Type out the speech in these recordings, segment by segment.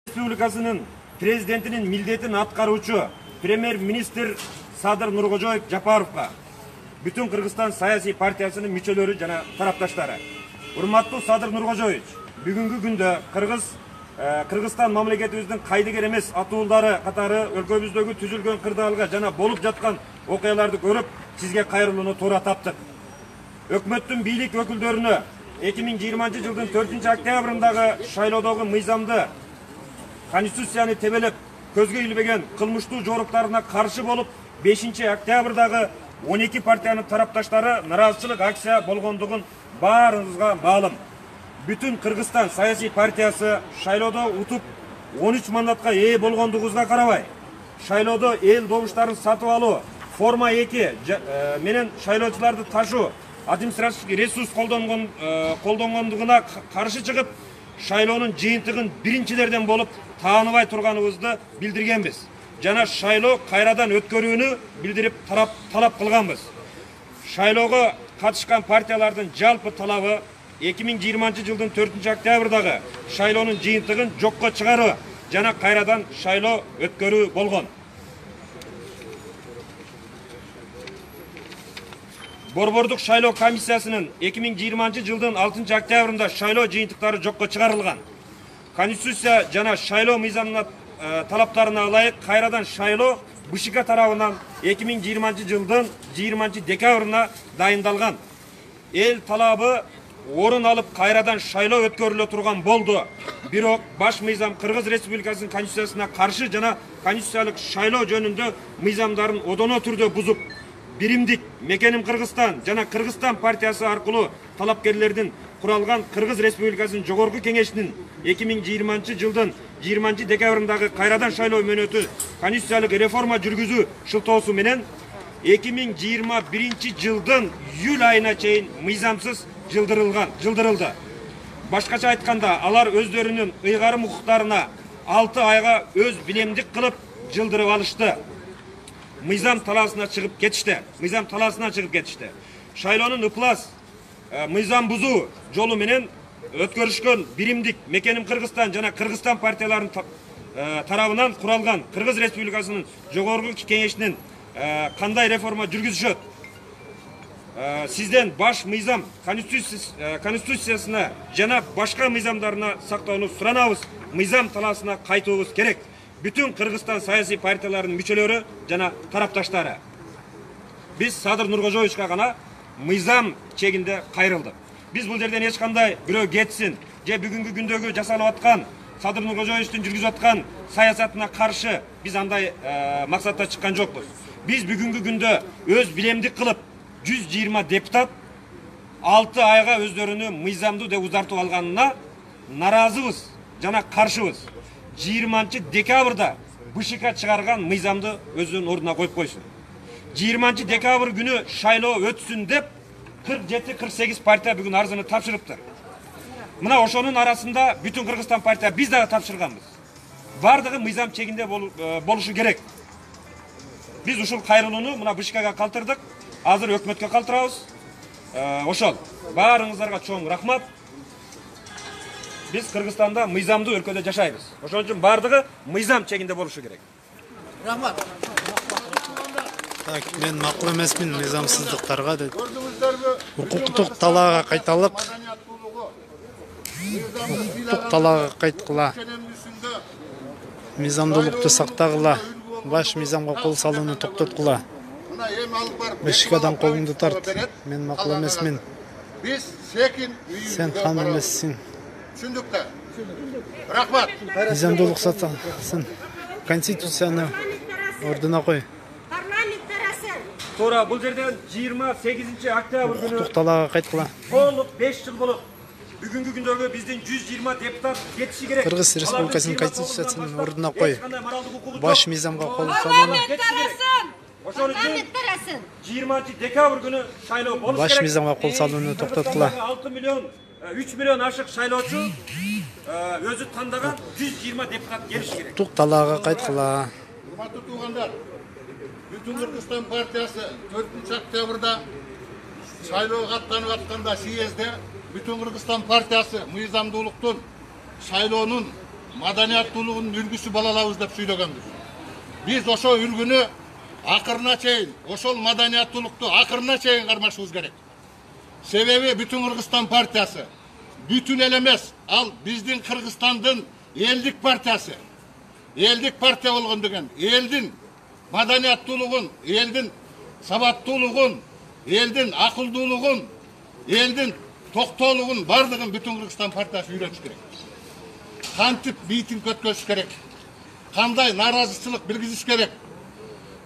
Республикасынын президентinin милдетин аткаруучу премьер-министр Садыр Нуркожоев Жапаровга, бүтүн Кыргызстан саясий партиясынын мүчөлөрү жана тарапташтары. Урматтуу Садыр Нуркожоевич, бүгүнкү күндө Кыргызстан мамлекетибиздин кайдыгер эмес атуулдары катары өлкөбүздөгү түзүлгөн кырдаалга жана болуп жаткан окуяларды көрүп, сизге кайрылууну туура таптык. Өкмөттүн бийлик өкүлдөрүнө 2020 жылдын 4-октябрындагы шайлоодогу мыйзамды Конституцияны тебелеп, көзгө илбеген кылмыштуу жоруктарына каршы болуп, 5-октябрдагы 12 партиянын тарапташтары нараазычылык акция болгондугун баарыңызга маалым. Бүтүн Кыргызстан саясий партиясы шайлоодо утуп 13 мандатка ээ болгондугубузга карабай, шайлоодо эл добуштарын сатып алуу, форма 2 менен шайлоочуларды ташуу, административдик ресурс колдонгондугуна каршы чыгып, шайлоонун жыйынтыгын биринчилерден болуп тааныбай турганыбызды билдиргенбиз. Жана шайлоо кайрадан өткөрүүнү билдирип талап кылганбыз. Шайлоого катышкан партиялардын жалпы талабы 2020 жылдын 4-октябрдагы шайлоонун жыйынтыгын жокко чыгаруу жана кайрадан шайлоо өткөрүү болгон. Борбордук шайлоо комиссиясынын 2020 жылдын 6-октябрында шайлоо жыйынтыктары жокко чыгарылган. Конституция жана шайлоо мыйзамына талаптарына ылайык кайрадан шайлоо БШК тарабынан 2020 жылдын 20 декабрына дайындалган. Эл талабы орун алып кайрадан шайлоо өткөрүлө турган болду. Бирок баш мыйзам Кыргыз Республикасынын конституциясына каршы жана конституциялык шайлоо жөнүндө мыйзамдарын одоно түрдө бузуп, биримдик мекеним Кыргызстан жана Кыргызстан партиясы аркылуу талапкерлердин куралган Кыргыз Республикасынын жогорку кеңешинин 2020 жылдын 20 декабрындагы кайрадан шайлоо мөөнөтү конституциялык реформа жүргүзүү шылтоосу менен 2021 жылдын июль айына чейин мыйзамсыз жылдырылды. Башкача айтканда, алар өздөрүнүн ыйгарым укуктарына 6 айга өз билемдик кылып жылдырып алышты. Мыйзам талаасына чыгып кетишти. Шайлоонун ыплас мыйзам бузуу жолу менен өткөрүшкөн биримдик мекеним Кыргызстан жана Кыргызстан партияларынын тарабынан куралган Кыргыз Республикасынын жогорку кеңешинин кандай реформа жүргүзүшөт? Сизден баш мыйзам конституциясына жана башка мыйзамдарына сактоону суранабыз. Мыйзам талаасына кайтуубуз керек. Бүтүн Кыргызстан саясий партияларынын мүчөлөрү жана тарапташтары. Биз Садыр Нуркожоевичке гана мыйзам чегинде кайрылдык. Биз бул жерден эч кандай бирөө кетсин же бүгүнкү күндөгү жасалып аткан Садыр Нуркожоевичтин жүргүзүп аткан саясатына каршы биз андай максатта чыккан жокпуз. Биз бүгүнкү күндө өз билемдик кылып 120 депутат 6 айга өздөрүнүн мыйзамдуу деп узартып алганына наразыбыз жана каршыбыз. 20 декабрда БШК чыгарган мыйзамды өзүнүн ордуна коюп койсун. 20 декабрь күнү шайлоо өтсүн деп 47-48 партия бүгүн арызын тапшырыптыр. Мына ошонун арасында бүтүн Кыргызстан партия биз дагы тапшырганбыз. Бардыгы мыйзам чегинде болушу керек. Биз ушул кайрылууну мына БШКга калтырдык. Азыр өкмөткө калтырабыз. Ошол. Баарыңыздарга чоң рахмат. Биз Кыргызстанда мыйзамдуу өлкөдө жашайбыз. Ошон үчүн бардыгы мыйзам чегинде болушу керек. Рахмат. Мен макул эмесмин мыйзамсыздыктарга деп. Укуктук талаага кайталык. Укуктук талаага кайткыла. Мыйзамдуулукту сактагыла. Баш мыйзамга кол салууну токтоткула. БШКдан колуңду тарт. Мен макул эмесмин. Сен хан эмессиң. Түшүндүктө. Рахмат. Мыйзамдуулук сатсын. Конституцияны ордуна кой. Туура бул жерден 28 октябрь күнү Тукталага кайткыла. Толук 5 жыл болуп, бүгүнкү күндөгү биздин 120 депутат кетиши керек. Кыргыз Республикасынын конституциясынын ордуна кой. Баш мыйзамга кол салууну. Ошон үчүн 20 декабрь күнү шайлоо болуш керек. Баш мыйзамга кол салууну токтоткула. 3 миллион ашык шайлоочу өзү тандаган 120 депутат келиши керек. Тукталага кайткыла. Урматтуу туугандар, бүтүн Кыргызстан партиясы 4-октябрда шайлоого аттанып атканда съезде бүтүн Кыргызстан партиясы мыйзамдуулуктун шайлоонун маданияттуулугунун үлгүсү балалабыз деп сүйлөгөнбүз. Биз ошо үлгүнү акырына чейин, ошол маданияттуулукту акырына чейин кармашыбыз керек. Себеби бүтүн Кыргызстан партиясы, бүтүн эле эмес, ал биздин Кыргызстандын элдик партиясы. Элдик партия болгондуган, элдин маданияттуулугун, элдин сабаттуулугун, элдин акылдуулугун, элдин токтоолугун бардыгын бүтүн Кыргызстан партиясы үйрөтүш керек. Кантип митинг өткөзүш керек, кандай нааразычылык билгизиш керек,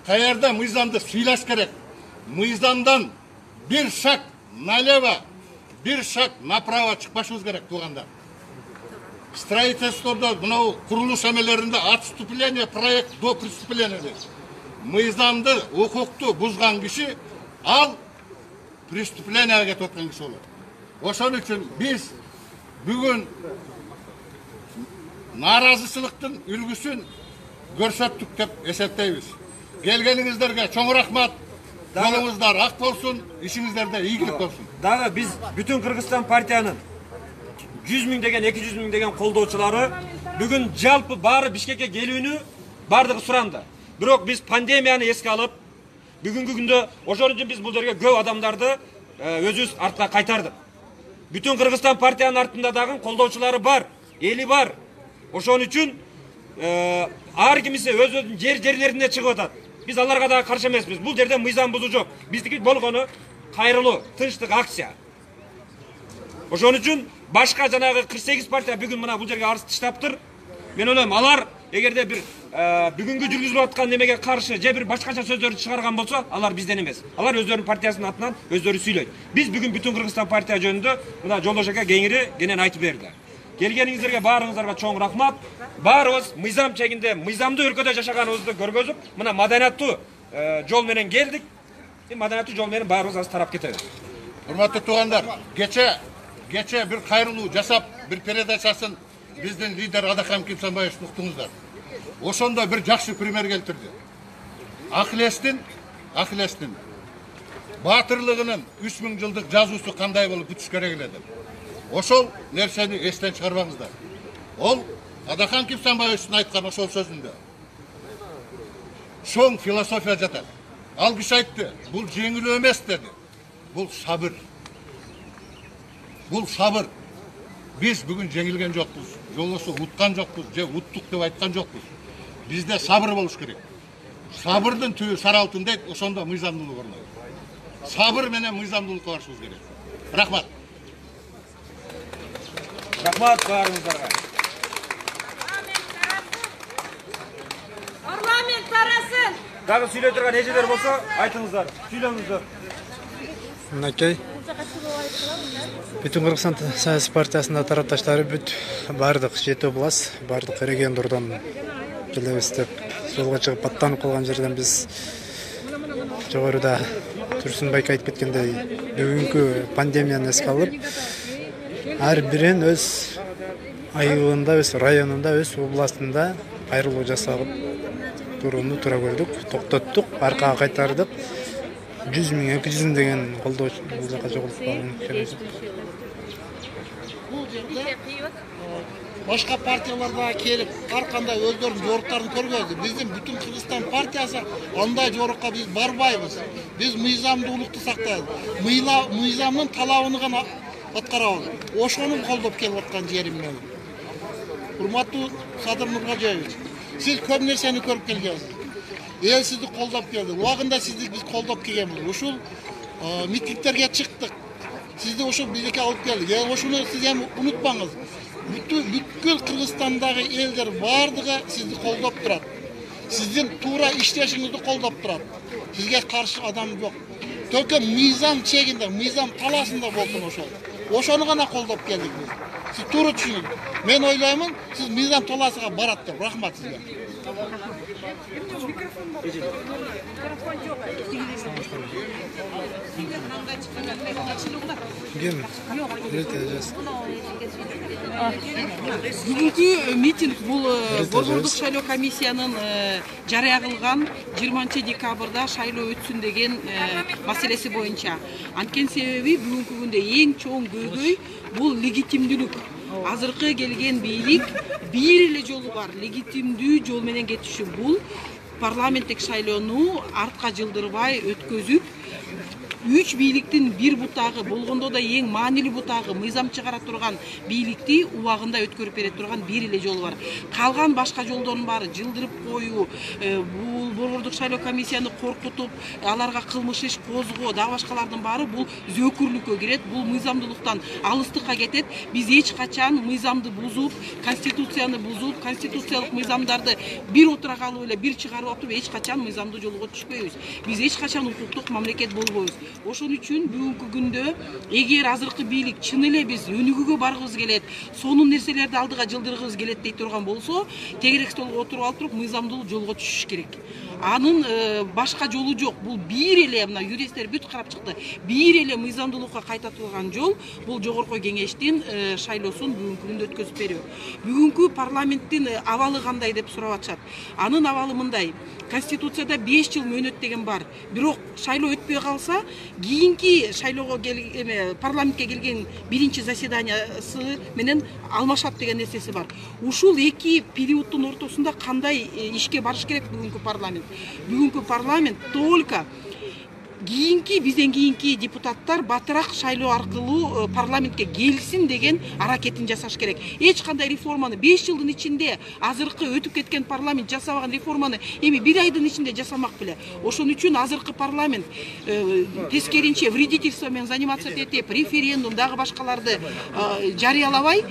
каерде мыйзамды сыйлаш керек. Мыйзамдан bir шаг налево, bir шаг направо чыкпашыбыз керек, туугандар. Строительстводо, мынау курулуш эмелеринде отступление, проект до преступления дейт. Мыйзамды, укукту бузган киши ал преступленияга кетип аткан киши болот. Ошон үчүн биз бүгүн нааразычылыктын үлгүсүн көрсөттүк деп эсептейбиз. Келгениңиздерге чоң рахмат. Жолуңуздар ак болсун, ишиңиздерде ийгилик болсун. Дагы биз бүтүн Кыргызстан партиянын 100 миң деген, 200 миң деген колдоочулары бүгүн жалпы баары Бишкекке келүүнү бардыгы суранды. Бирок биз пандемияны эске алып, бүгүнкү күндө ошон үчүн биз бул жерге көп адамдарды өзүбүз артка кайтардык. Бүтүн Кыргызстан партиянын артында дагы колдоочулары бар, эли бар. Ошон үчүн ар кимиси өз жерлерине чыгып атат. Биз аларга да каршы эмеспиз. Бул жерде мыйзам бузуу жок. Биздики болгону кайрылуу, тынчтык акция. Ошон үчүн башка жанагы 48 партия бүгүн мына бул жерге арыз таштаптыр. Мен ойлойм, алар эгерде бир бүгүнкү жүргүзүлүп аткан немеге каршы же бир башкача сөздөрдү чыгарган болсо, алар бизден эмес. Алар өздөрүнүн партиясынын атынан өздөрү сүйлөйт. Биз бүгүн бүтүн Кыргызстан партия жөнүндө мына Жолдош ака кеңири кенен айтып берди. Келгениңиздерге баарыңыздарга чоң рахмат. Баарыбыз мыйзам чегинде, мыйзамдуу өлкөдө жашаганыбызды көргөзүп, мына маданияттуу жол менен келдик. Маданияттуу жол менен баарыбыз азыр тарап кетебиз. Урматтуу туугандар, кече бир кайрылуу жасап, бир передачасын биздин лидер Адакан Кимсанбаев уктуңуздар. Ошондо бир жакшы пример келтирди. Ахилестин баатырлыгынын 3000 жылдык жазуусу кандай болуп бүтүш керек эле деп. Ошол нерсени эстен чыгарбаңыздар. Ол Адакан Кимсанбаевдин айткан ошол сөзүндө чоң философия жатат. Ал киши айтты, бул жеңилүү эмес деди. Бул сабыр. Бул сабыр. Биз бүгүн жеңилген жокпуз, жолосу уткан жокпуз, же уттук деп айткан жокпуз. Бизде сабыр болуш керек. Сабырдын түбү сары алтын дейт, ошондо мыйзамдуулук орнойт. Сабыр менен мыйзамдуулукка барышыбыз керек. Рахмат. Рахмат баарыңыздарга. Парламент тарасын. Дагы сүйлөй турган эжелер болсо, айтыңыздар, сүйлөңүздөр. Мынакей бүтүн Кыргызстан саясий партиясында тарапташтары бардык 7 область, бардык региондордон келебиз деп жолго чыгып аттанып калган жерден биз жогоруда Турсунбай айтып кеткендей бүгүнкү пандемияны эске алып, ар бирин өз айылында, өз районунда, өз областында кайрылуу жасап турууну туура көрдүк, токтоттук, аркага кайтардык. 100 миң, 200 миң деген колдооч бул жака жогулуп калган. Башка партияларга келип, ар кандай өздөрүнүн жоруктарын көргөздү. Биздин бүтүн Кыргызстан партиясы андай жорукка биз барбайбыз. Биз мыйзамдуулукту сактайбыз. Мыйзамдын талабын гана аткарабыз. Ошону колдоп келип аткан жерим менин. Урматтуу Садыр Нуркожоевич, сиз көп нерсени көрүп келгенсиз. Эл сизди колдоп келди. Убагында сизди биз колдоп келгенбиз. Ушул митингтерге чыктык. Сизди ошол биздикке алып келдик. Ошону сиз эми унутпаңыз. Бүткүл Кыргызстандагы элдер бардыгы сизди колдоп турат. Сиздин туура иштешиңизди колдоп турат. Сизге каршы адам жок. Только мыйзам чегинде, мыйзам таласында болсун ошол. Ошону гана колдоп келдик биз. Сиз туура түшүнүңүз. Мен ойлоймун, сиз мыйзам таласыга барат деп. Рахмат сизге. Бүгүнкү митинг бул Борбордук шайлоо комиссиянын жарыя кылган 20 декабрда шайлоо өтсүн деген маселеси боюнча. Анткени себеби бүгүнкү күндө эң чоң көйгөй бул легитимдүүлүк. азыркы келген бийлик бир эле жолу бар, легитимдүү жол менен кетиши. Бул парламенттик шайлоону артка жылдырбай өткөзүп, 3 бийликтин бир бутагы болгондо да эң маанилүү бутагы мыйзам чыгара турган бийликти убагында өткөрүп бере турган бир эле жол бар. Калган башка жолдордун баары жылдырып коюу, бул борбордук шайлоо комиссияны коркутуп, аларга кылмыш иш козгоо, дагы башкалардын баары бул зөөкүрлүккө кирет, бул мыйзамдуулуктан алыстыкка кетет. Биз эч качан мыйзамды бузуп, конституцияны бузуп, конституциялык мыйзамдарды бир отурак алып эле бир чыгарып отуруп эч качан мыйзамдуу жолго түшпөйбүз. Биз эч качан укуктук мамлекет болбойбуз. Ошон үчүн бүгүнкү күндө эгер азыркы бийлик чын эле биз өнүгүүгө баргыбыз келет, сонун нерселерди алдыга жылдыргыбыз келет дей турган болсо, тегерек столго отуруп алып туруп мыйзамдуу жолго түшүш керек. Анын башка жолу жок. Бул бир эле, мына юристтер бүт карап чыкты. Бир эле мыйзамдуулукка кайтарылган жол бул жогорку кеңештин шайлоосун бүгүнкү күндө өткөзүп берүү. Бүгүнкү парламенттин абалы кандай деп сурап атышат. Анын абалы мындай. Конституцияда 5 жыл мөөнөт деген бар. Бирок шайлоо өтпөй калса, кийинки шайлоого парламентке келген биринчи заседаниясы менен алмашат деген нерсеси бар. Ушул эки периоддун ортосунда кандай ишке барыш керек бүгүнкү парламент? Бүгүнкү парламент только бизден кийинки депутаттар батыраак шайлоо аркылуу парламентке келсин деген аракетин жасаш керек. Эч кандай реформаны 5 жылдын ичинде азыркы өтүп кеткен парламент жасабаган реформаны эми 1 айдын ичинде жасамак беле. Ошон үчүн азыркы парламент тескеринче вредительство менен заниматься этип, референдум дагы башкаларды жарыялабай,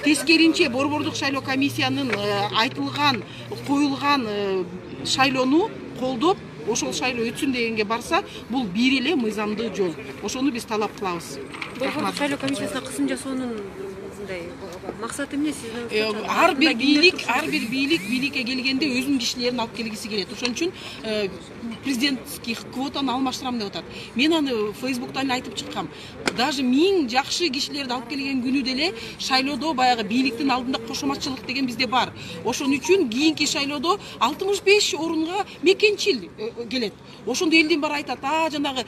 тескеринче борбордук шайлоо комиссиянын айтылган, коюлган шайлоону колдоп, ошол шайлоо өтсүн дегенге барса, бул бир эле мыйзамдуу жол. Ошону биз талап кылабыз. Борбордук шайлоо комиссиясына кысым жасоонун максаты эмне сиздин? Ар бир бийлик бийликке келгенде өзүнүн кишилерин алып келгиси келет. Ошон үчүн президентский квотаны алмаштырам деп атат. Мен аны Facebook'tan айтып чыккам. Даже 1000 жакшы кишилерди алып келген күнү деле шайлоодо баягы бийликтин алдында кошоматчылык деген бизде бар. Ошон үчүн кийинки шайлоодо 65 орунга мекенчил келет. Ошондо элдин баары айтат, жанагы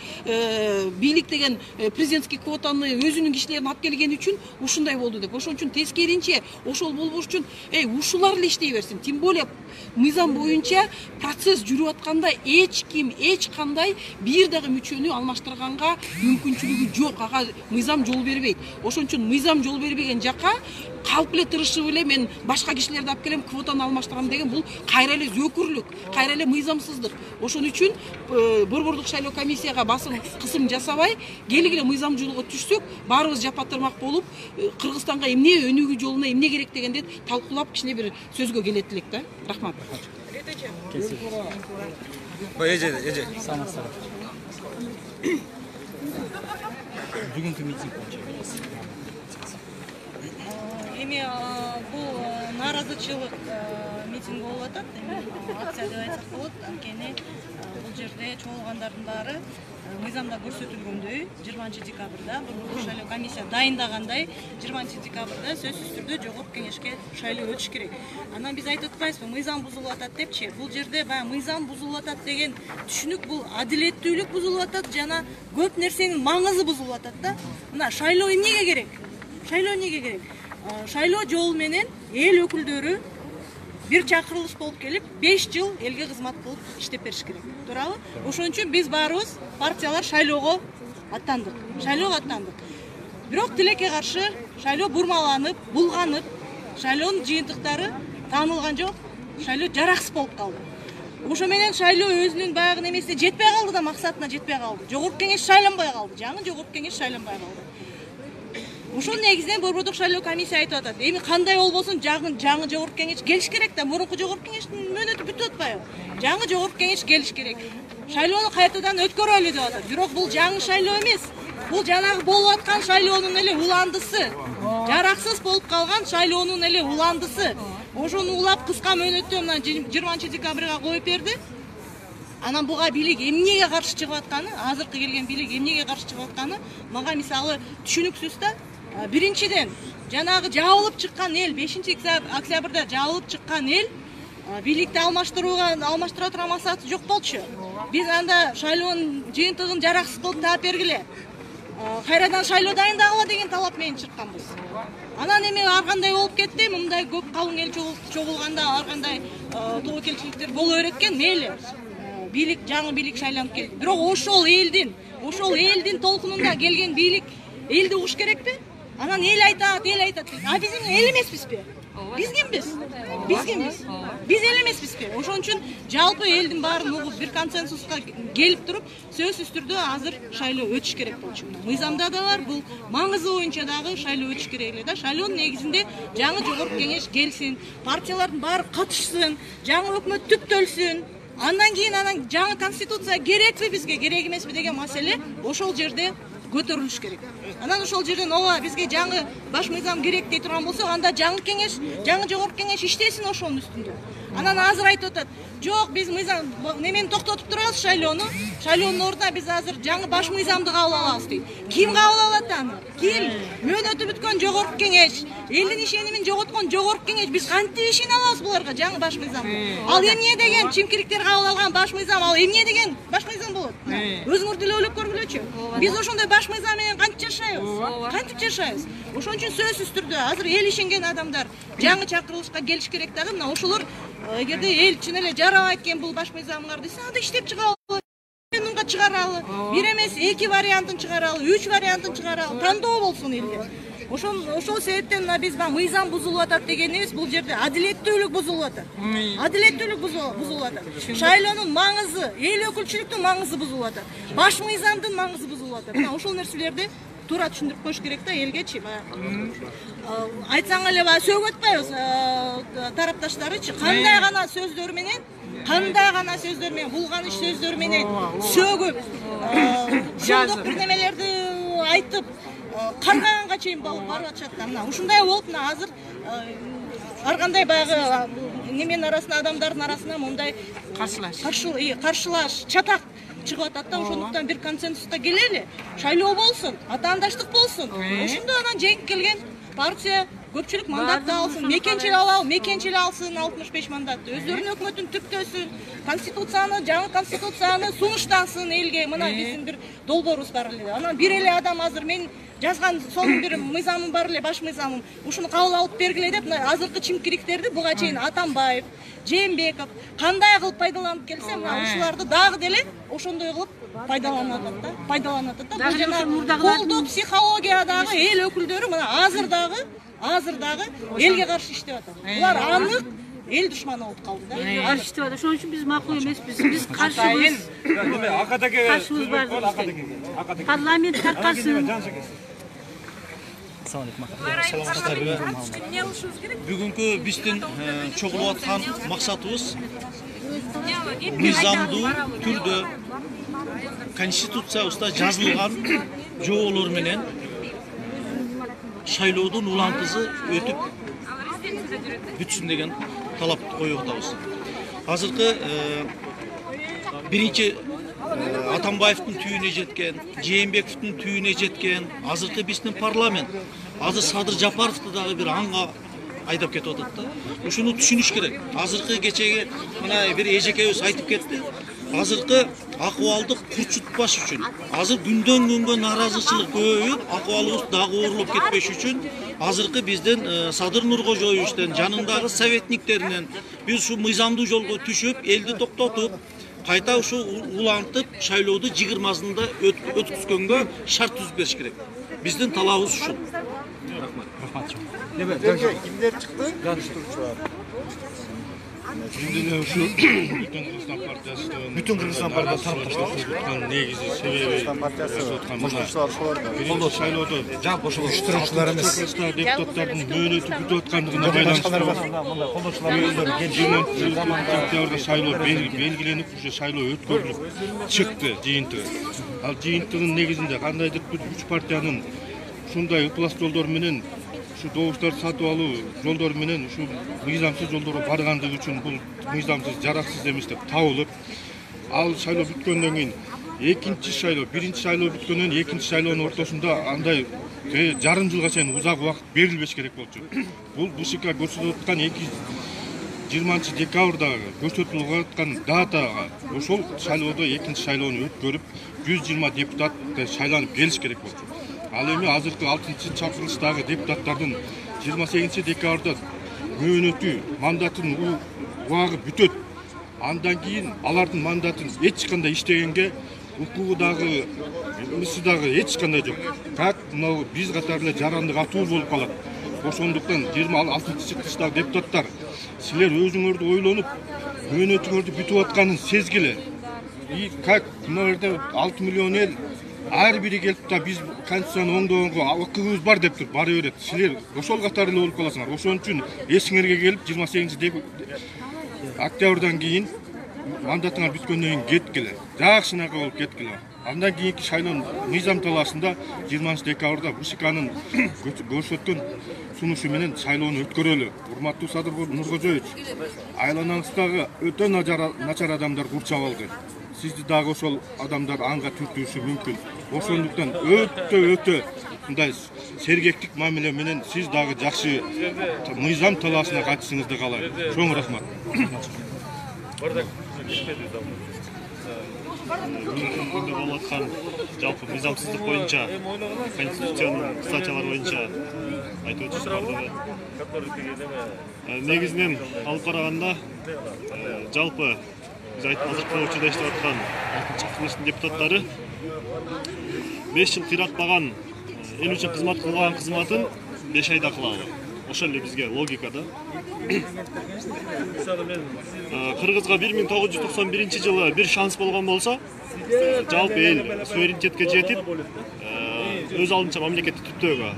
бийлик деген президентский квотаны өзүнүн кишилерин алып келген үчүн ушундай болду деп. Ошон үчүн тескеринче ошол болбош үчүн ушулар эле иштей берсин. Тем более мыйзам боюнча процесс жүрүп атканда эч ким эч кандай бир дагы мүчөнү алмаштырганга мүмкүнчүлүгү жок. Ага мыйзам жол бербейт. Ошон үчүн мыйзам жол бербеген жака калп эле тырышып эле мен башка кишилерди алып келем, квотаны алмаштырам деген бул кайра эле зөөкүрлүк, кайра эле мыйзамсыздык. Ошон үчүн борбордук шайлоо комиссияга басым кысым жасабай, келгиле мыйзамдуулукка түшсөк, баарыбыз жапатырмак болуп, Кыргызстанга эмне өнүгүү жолуна эмне керек дегенде талкуулап кичине бир сөзгө келет элек да. Рахмат. Бүгүнкү митинг эми бул нааразычылык митинг болуп атат, акция деп айтсак болот. Анткени бул жерде чогулгандардын баары мыйзамда көрсөтүлгөндөй 20 декабрда борбордук шайлоо комиссия дайындагандай 20 декабрда сөзсүз түрдө жогорку кеңешке шайлоо өтүш керек. Анан биз айтып атпайбызбы, мыйзам бузулуп атат депчи. Бул жерде баягы мыйзам бузулуп атат деген түшүнүк, бул адилеттүүлүк бузулуп атат жана көп нерсенин маңызы бузулуп атат да. Мына шайлоо эмнеге керек? Шайлоо эмнеге керек? Шайлоо жол менен эл өкүлдөрү бир чакырылыш болуп келип 5 жыл элге кызмат кылып иштеп бериш керек. Туурабы? Ошон үчүн биз баарыбыз партиялар шайлоого аттандык. Бирок тилекке каршы шайлоо бурмаланып, булганып, шайлоонун жыйынтыктары таанылган жок. Шайлоо жараксыз болуп калды. Ошо менен шайлоо өзүнүн баягы немесине жетпей калды да, максатына жетпей калды. Жогорку кеңеш шайланбай калды. Жаңы жогорку кеңеш шайланбай калды. Ошол негизинен борбордук шайлоо комиссия айтып атат. Эми кандай болбосун жаңы жогорку кеңеш келиш керек да. Мурунку жогорку кеңештин мөөнөтү бүтүп атпайбы? Жаңы жогорку кеңеш келиш керек. Шайлоону кайтадан өткөрөлү деп атат. Бирок бул жаңы шайлоо эмес. Бул жанагы болуп аткан шайлоонун эле уландысы. Жараксыз болуп калган шайлоонун эле уландысы. Ошону улап кыска мөөнөттө мына 20 декабрга коюп берди. Анан буга бийлик эмнеге каршы чыгып атканы, азыркы келген бийлик эмнеге каршы чыгып атканы мага мисалы түшүнүксүз да. Биринчиден, жанагы жабылып чыккан эл, 5-октябрда жабылып чыккан эл бийликти алмаштыра турган максаты жок болчу. Биз анда шайлоонун жыйынтыгын жараксыз кылып таап бергиле. Кайрадан шайлоо дайындагыла деген талап менен чыкканбыз. Анан эми ар кандай болуп кетти, мындай көп калың эл чогулганда ар кандай тобокелчиликтер боло берет экен, мейли. Бийлик, жаңы бийлик шайланып келди. Бирок ошол элдин толкунунда келген бийлик элди угуш керекпи? Анан эл айтат. А биз эл эмеспизби? Биз кимбиз? Биз эл эмеспизби? Ошон үчүн жалпы элдин баарын угуп бир консенсуска келип туруп, сөзсүз түрдө азыр шайлоо өтүш керек болчу. Мыйзамда да бар, бул маңызы боюнча дагы шайлоо өтүш керек эле да. Шайлоонун негизинде жаңы жогорку кеңеш келсин, партиялардын баары катышсын, жаңы өкмөт түптөлсүн. Андан кийин жаңы конституция керекпи бизге, керек эмеспи деген маселе ошол жерде көтөрүлүш керек. Анан ошол жерден ооба бизге жаңы баш мыйзам керек дей турган болсок, анда жаңы кеңеш, жаңы жогорку кеңеш иштесин ошонун үстүндө. Анан азыр айтып атат, жок биз мыйзам немени токтотуп турабыз шайлоону. Шайлоонун ордуна биз азыр жаңы баш мыйзамды кабыл алабыз дейт. Ким кабыл алат аны? Ким? Мөөнөтү бүткөн жогорку кеңеш, элдин ишенимин жоготкон жогорку кеңеш, биз кантип ишене алабыз буларга жаңы баш мыйзамды? Ал эмне деген чимкириктер кабыл алган баш мыйзам, ал эмне деген баш мыйзам болот? Өзүңөр деле ойлоп көргүлөчү. Биз ошондой баш мыйзам менен кантип жашайбыз? Кантип жашайбыз? Ошон үчүн сөзсүз түрдө азыр эл ишенген адамдар жаңы чакырылышка келиш керек дагы. Мына ошолор эгерде эл чын эле жарабайт экен бул баш мыйзамыңар десе, анда иштеп чыгалы, референдумга чыгаралы, бир эмес 2 вариантын чыгаралы, 3 вариантын чыгаралы, тандоо болсун элде. Ошол себептен биз мыйзам бузулуп атат дегенибиз, бул жерде адилеттүүлүк бузулуп атат. Адилеттүүлүк бузулуп атат. Шайлоонун маңызы, эл өкүлчүлүктүн маңызы бузулуп атат. Баш мыйзамдын маңызы бузулуп атат. Мына ошол нерселерди туура түшүндүрүп коюш керек да элгечи. Айтсаң эле сөгүп атпайбыз тарапташтарычы, кандай гана сөздөр менен, булганыч сөздөр менен сөгүп, шондок бир немелерди айтып, каргаганга чейин барып атышат да. Мына ушундай болуп, мына азыр ар кандай баягы неменин арасында, адамдардын арасында мындай каршылаш, чатак чыгып атат да. Ошондуктан бир консенсуска келели, шайлоо болсун, атаандаштык болсун. Ошондо анан жеңип келген партия көпчүлүк мандатты алсын, мекенчил алсын 65 мандатты. Өздөрүнүн өкмөтүн түптөсүн, жаңы конституцияны сунуштансын элге. Мына биздин бир долбоорубуз бар эле. Анан бир эле адам азыр мен жазган сонун бир мыйзамым бар эле, баш мыйзамым. Ушуну кабыл алып бергиле деп, азыркы чимкириктерди буга чейин Атамбаев, Жээнбеков кандай кылып пайдаланып келсе, мына ушуларды дагы деле ошондой кылып пайдаланат да. Бул жана колдоо психологиядагы эл өкүлдөрү мына азыр дагы элге каршы иштеп атат. Булар анык эл душманы болуп калды да. Каршы иштеп атат. Ошон үчүн биз макул эмеспиз. Биз каршыбыз. Каршыбыз бар. Парламент таркалсын. Бүгүнкү биздин чогулуп аткан максатыбыз мыйзамдуу түрдө конституциябызда жазылган жоболор менен шайлоодун улантысы өтүп бүтсүн деген талапты коюп атабыз. Азыркы биринчи Атамбаевдин түйүнө жеткен, Жээнбековдун түйүнө жеткен, азыркы биздин парламент, азыр Садыр Жапаровду дагы бир анга айдап кетип атат да. Ушуну түшүнүш керек. Азыркы кечеги мына бир эжекебиз айтып кетти. Азыркы акыбалды курчутпаш үчүн, азыр күндөн күнгө нааразычылык көбөйүп, акыбалыбыз дагы оорулуп кетпеш үчүн, азыркы биздин Садыр Нуркожоевичтен, жанындагы советниктеринен биз ушу мыйзамдуу жолго түшүп, элди токтотуп, кайта ушу улантып, шайлоодо 20-сында өткүзгөнгө шарт түзүп бериш керек. Биздин талабыбыз ушул. Рахмат. Кимдер чыкты? Жаныштыруучулар. Эми ушу бүтүн Кыргызстан партиясы тарапташтар негизи себеби Кошумчулар ошолордо. Биринчи шайлоодо жалпы ошол уюштуруучулар эмес. Депутаттардын мөөнөтү бүтүп аткандыгына байланыштуу сентябрда шайлоо белгиленип, ушу шайлоо өткөрүлүп чыкты жыйынтыгы. Ал жыйынтыгынын негизинде кандайдыр бир 3 партиянын ушундай ыплас жолдор менен ушу добуштарды сатып алуу жолдору менен ушу мыйзамсыз жолдорго баргандыгы үчүн бул мыйзамсыз, жараксыз эмес деп табылып, ал шайлоо бүткөндөн кийин биринчи шайлоо бүткөндөн кийин экинчи шайлоонун ортосунда андай жарым жылга чейин узак убакыт берилбеш керек болчу. Бул БШК көрсөтүп аткан 20 декабрда көрсөтүлүп аткан датага ошол шайлоодо экинчи шайлоону өткөрүп 120 депутат шайланып келиш керек болчу. Ал эми азыркы 6-чакырылыштагы депутаттардын 28 декабрда мөөнөтү мандатын убагы бүтөт. Андан кийин алардын мандатын эч кандай иштегенге укугу дагы, мысы дагы эч кандай жок. Как мынау биз катары жарандык атуу болуп калат. Ошондуктан 26-чыктыштагы депутаттар, силер өзүңөрдү ойлонуп, мөөнөтүңөрдү бүтүп атканын сезгиле. И как мына жерде 6 миллион эл ар бири келип да биз конституцияны оңдогонго акыбыз бар деп туруп бара берет. Силер ошол катары эле болуп каласыңар. Ошон үчүн эсиңерге келип 28 октябрдан кийин мандатыңар бүткөндөн кийин кеткиле. Жакшынакы болуп кеткиле. Андан кийинки шайлоонун мыйзам талаасында 20 декабрда ВШКнын көрсөткөн сунушу менен шайлоону өткөрөлү. Урматтуу Садыр Нуркожоевич, айланаңыздагы өтө начар адамдар курчап алды. Сизди дагы ошол адамдар анга түртүүшү мүмкүн. Ошондуктан өтө мындай сергектик мамиле менен сиз дагы жакшы мыйзам талаасына катышыңызды каалайм. Чоң рахмат. Бүгүнкү күндө болуп аткан жалпы мыйзамсыздык боюнча, конституциянын статьялары боюнча айтып өтүшүп негизинен алып караганда жалпы биз азыркы учурда иштеп аткан 6-чы депутаттары 5 жыл кыйратпаган эл үчүн кызмат кылган кызматын 5 айда кылалы. Ошол эле бизге логика да. Кыргызга 1991 жылы бир шанс болгон болсо, жалпы эл суверенитетке жетип, өз алдынча мамлекетти түптөөгө.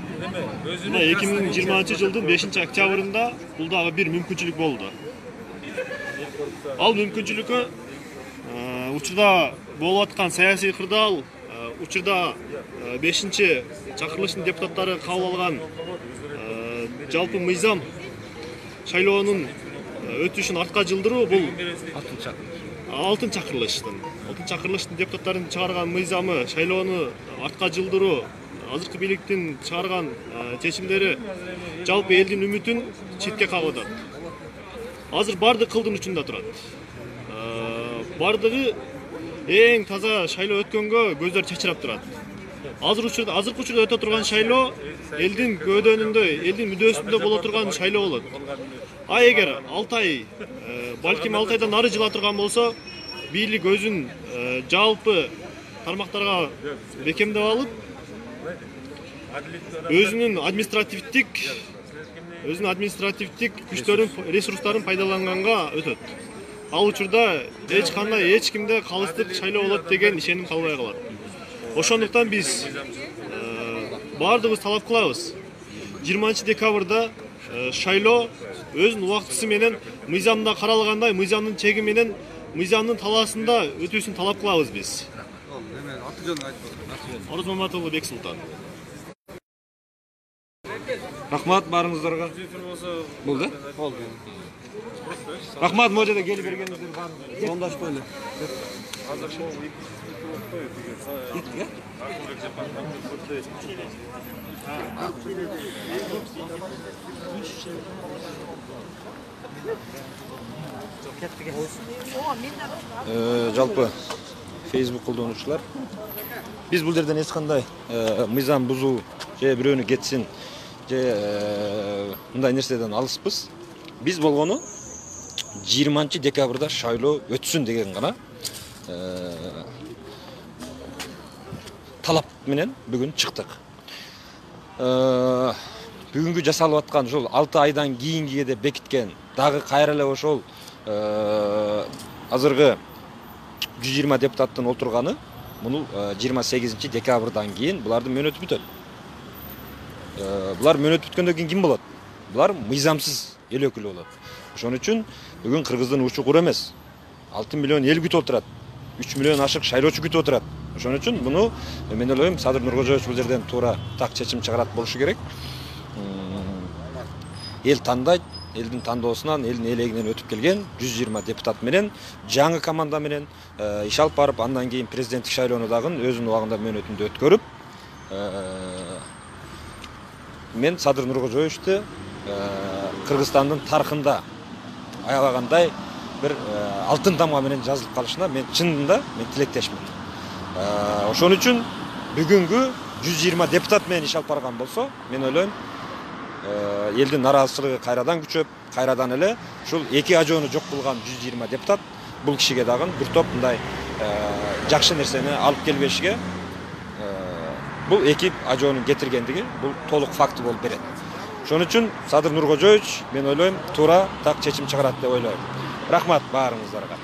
Мына 2020 жылдын 5 октябрында бул дагы бир мүмкүнчүлүк болду. Ал мүмкүнчүлүккө учурда болуп аткан саясий кырдаал, учурда 5-чакырылыштын депутаттары кабыл алган жалпы мыйзам шайлоонун өтүшүн артка жылдыруу бул 6-чакырылыштын депутаттарын чыгарган мыйзамы шайлоону артка жылдыруу, азыркы бийликтин чыгарган чечимдери жалпы элдин үмүтүн четке кагып атат. Азыр бардык кылдын учунда турат. Бардыгы эң таза шайлоо өткөнгө көздөр чачырап турат. Азыркы учурда өтө турган шайлоо элдин көдөнүндө, элдин мүдөөсүндө боло турган шайлоо болот. А эгер 6 ай, балким 6 айдан нары жыла турган болсо, бийлик өзүн жалпы тармактарга бекемдеп алып, өзүнүн административдик күчтөрүн, ресурстарын пайдаланганга өтөт. Ал учурда эч кимде калыстык шайлоо болот деген ишеним калбай калат. Ошондуктан биз бардыгыбыз талап кылабыз. 20 декабрда шайлоо өзүнүн убактысы менен мыйзамда каралгандай, мыйзамдын чеги менен, мыйзамдын талаасында өтүүсүн талап кылабыз биз. Орус Маматұлы Бексултан. Рахмат барыңыздарга. Болду? Болду. Рахмат, могу жерде келип бергениңиздер бар. Оңдашпай эле. Жалпы Facebook колдонуучулар, биз бул жерден эч кандай мыйзам бузуу же бирөөнү кетсин же мындай нерседен алыспыз. Биз болгону 20 декабрда шайлоо өтсүн деген гана талап менен бүгүн чыктык. Бүгүнкү жасалып аткан ошол 6 айдан кийинкиге деп бекиткен дагы кайра эле ошол азыркы 120 депутаттын отурганы муну 28 декабрдан кийин булардын мөөнөтү бүтөт. Булар мөөнөт бүткөндөн кийин ким болот? Булар мыйзамсыз эл өкүлү болот. Ошон үчүн бүгүн Кыргыздын учу кур эмес. 6 миллион эл күтүп отурат. 3 миллион ашык шайлоочу күтүп отурат. Ошон үчүн муну мен ойлойм Садыр Нуркожоевич бул жерден туура так чечим чыгарат болушу керек. Эл тандайт, элдин тандоосунан, элдин элегинен өтүп келген 120 депутат менен, жаңы команда менен иш алып барып, андан кийин президенттик шайлоону дагы өзүнүн убагында мөөнөтүндө өткөрүп, мен Садыр Нуркожоевичти Кыргызстандын тарыхында аябагандай бир алтын тамга менен жазылып калышына мен чынында тилектешмин. Ошон үчүн бүгүнгү 120 депутат менен иш алып барган болсо, мен ойлойм элдин нараазычылыгы кайрадан күчөп, кайрадан эле ушул эки ажоону жок кылган 120 депутат бул кишиге дагы бир топ мындай жакшы нерсени алып келбешиге бул эки ажоонун кетиргендиги бул толук факт болуп берет. Ошон үчүн Садыр Нуркожоевич мен ойлойм туура так чечим чыгарат деп ойлойм. Рахмат баарыңыздарга.